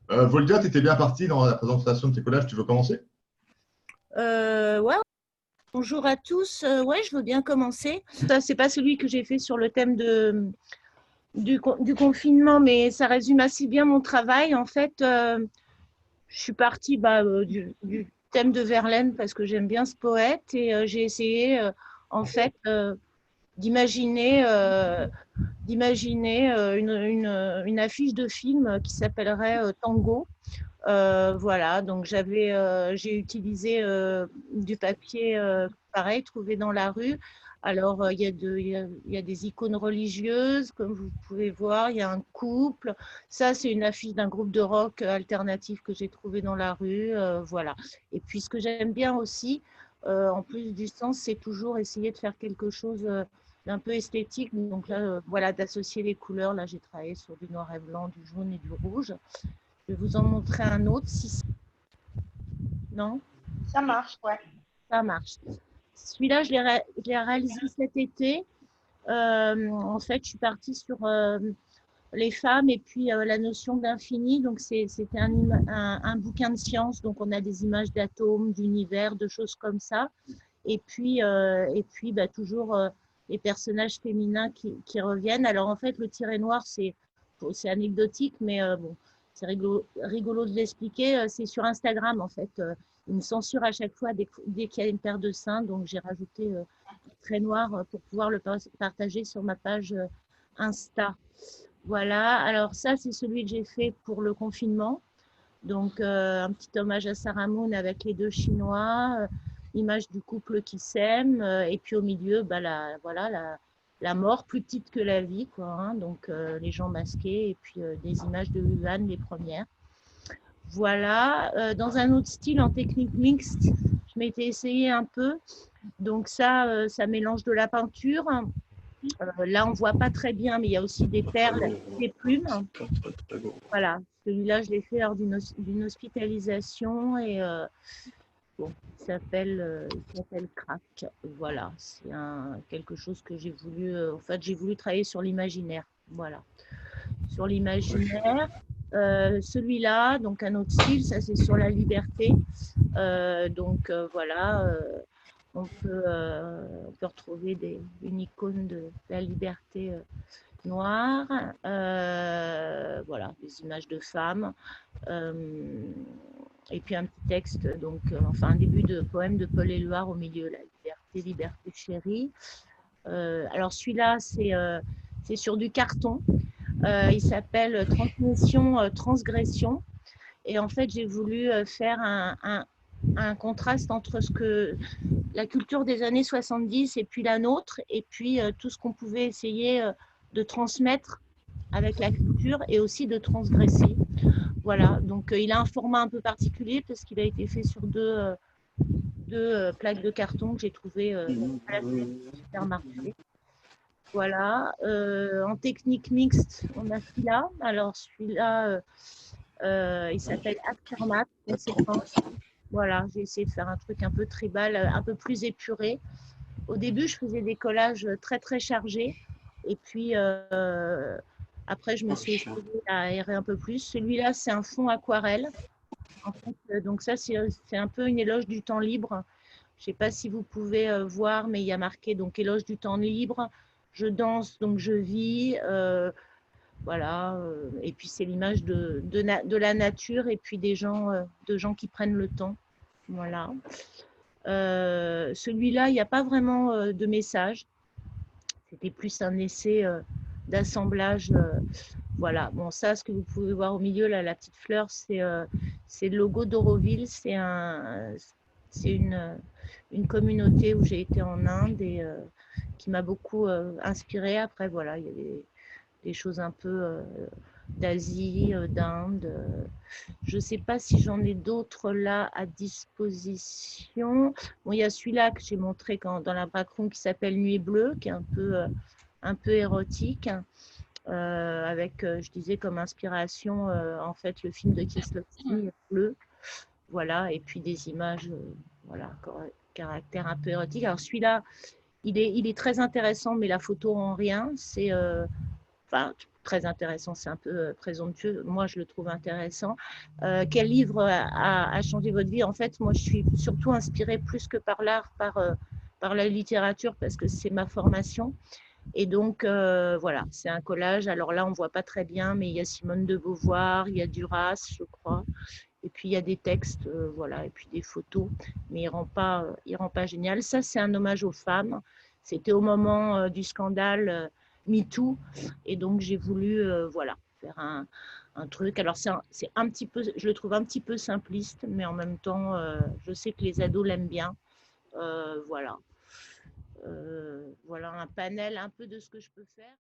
Voldia, tu étais bien parti dans la présentation de tes collages. Tu veux commencer? Ouais, bonjour à tous. Ouais, je veux bien commencer. Ça, c'est pas celui que j'ai fait sur le thème du confinement, mais ça résume assez bien mon travail. En fait, je suis partie du thème de Verlaine parce que j'aime bien ce poète et j'ai essayé, en fait, d'imaginer une affiche de film qui s'appellerait Tango. Voilà, donc j'ai utilisé du papier pareil, trouvé dans la rue. Alors, il y a des icônes religieuses, comme vous pouvez voir, il y a un couple. Ça, c'est une affiche d'un groupe de rock alternatif que j'ai trouvé dans la rue. Voilà. Et puis, ce que j'aime bien aussi, en plus du sens, c'est toujours essayer de faire quelque chose d'un peu esthétique. Donc là, voilà, d'associer les couleurs. Là, j'ai travaillé sur du noir et blanc, du jaune et du rouge. Je vais vous en montrer un autre, si non, Ça marche, ouais. ça marche. Celui-là, je l'ai réalisé cet été. En fait, je suis partie sur les femmes et puis la notion d'infini. Donc, c'était un bouquin de science. Donc, on a des images d'atomes, d'univers, de choses comme ça. Et puis toujours les personnages féminins qui reviennent. Alors, en fait, le tiret noir, c'est anecdotique, mais bon, c'est rigolo de l'expliquer. C'est sur Instagram, en fait. Ils me censurent à chaque fois dès qu'il y a une paire de seins. Donc, j'ai rajouté le trait noir pour pouvoir le partager sur ma page Insta. Voilà. Alors, ça, c'est celui que j'ai fait pour le confinement. Donc, un petit hommage à Sarah Moon avec les deux Chinois, l'image du couple qui s'aime, et puis au milieu, voilà, la mort plus petite que la vie, quoi, hein, donc les gens masqués, et puis des images de Wuhan, les premières. Voilà, dans un autre style, en technique mixte, je m'étais essayé un peu. Donc ça mélange de la peinture. Là, on ne voit pas très bien, mais il y a aussi des perles, des plumes. Voilà, celui-là, je l'ai fait lors d'une hospitalisation et bon, il s'appelle Crack. Voilà, c'est quelque chose que j'ai voulu, en fait, j'ai voulu travailler sur l'imaginaire. Voilà, sur l'imaginaire. Celui-là, donc un autre style, ça c'est sur la liberté. Voilà, on peut retrouver une icône de la liberté noire. Voilà, des images de femmes. Euh, et puis un petit texte, donc, enfin un début de poème de Paul Éluard au milieu, la liberté, liberté chérie. Alors celui-là, c'est sur du carton. Il s'appelle Transmission, transgression. Et en fait, j'ai voulu faire un contraste entre la culture des années 70 et puis la nôtre, et puis tout ce qu'on pouvait essayer de transmettre avec la culture et aussi de transgresser. Voilà, donc il a un format un peu particulier parce qu'il a été fait sur deux plaques de carton que j'ai trouvées à la supermarché. Voilà, en technique mixte, on a celui-là. Alors celui-là, il s'appelle Aftermath, conséquence. Voilà, j'ai essayé de faire un truc un peu tribal, un peu plus épuré. Au début, je faisais des collages très très chargés. Et puis après, je me suis essayée à aérer un peu plus. Celui-là, c'est un fond aquarelle. En fait, donc ça, c'est un peu une éloge du temps libre. Je ne sais pas si vous pouvez voir, mais il y a marqué donc éloge du temps libre. Je danse, donc je vis. Voilà. Et puis c'est l'image de la nature et puis de gens qui prennent le temps. Voilà. Celui-là, il n'y a pas vraiment de message. C'était plus un essai d'assemblage. Voilà. Bon, ça, ce que vous pouvez voir au milieu, là, la petite fleur, c'est le logo d'Auroville. C'est une communauté où j'ai été en Inde et qui m'a beaucoup inspirée. Après, voilà, il y a des choses un peu d'Asie, d'Inde. Je ne sais pas si j'en ai d'autres là à disposition. Bon, il y a celui-là que j'ai montré dans la background qui s'appelle Nuit bleue, qui est un peu érotique, avec, je disais, comme inspiration, en fait, le film de Kieslowski, Bleu. Voilà, et puis des images, voilà, caractère un peu érotique. Alors celui-là, il est très intéressant, mais la photo en rien. enfin, très intéressant, c'est un peu présomptueux. Moi, je le trouve intéressant. Quel livre a changé votre vie? En fait, moi, je suis surtout inspirée plus que par l'art, par la littérature, parce que c'est ma formation. Et donc, voilà, c'est un collage. Alors là, on ne voit pas très bien, mais il y a Simone de Beauvoir, il y a Duras, je crois. Et puis, il y a des textes, voilà, et puis des photos. Mais il rend pas génial. Ça, c'est un hommage aux femmes. C'était au moment du scandale MeToo. Et donc, j'ai voulu, voilà, faire un truc. Alors, c'est un petit peu, je le trouve un petit peu simpliste, mais en même temps, je sais que les ados l'aiment bien. Voilà. Voilà un panel un peu de ce que je peux faire.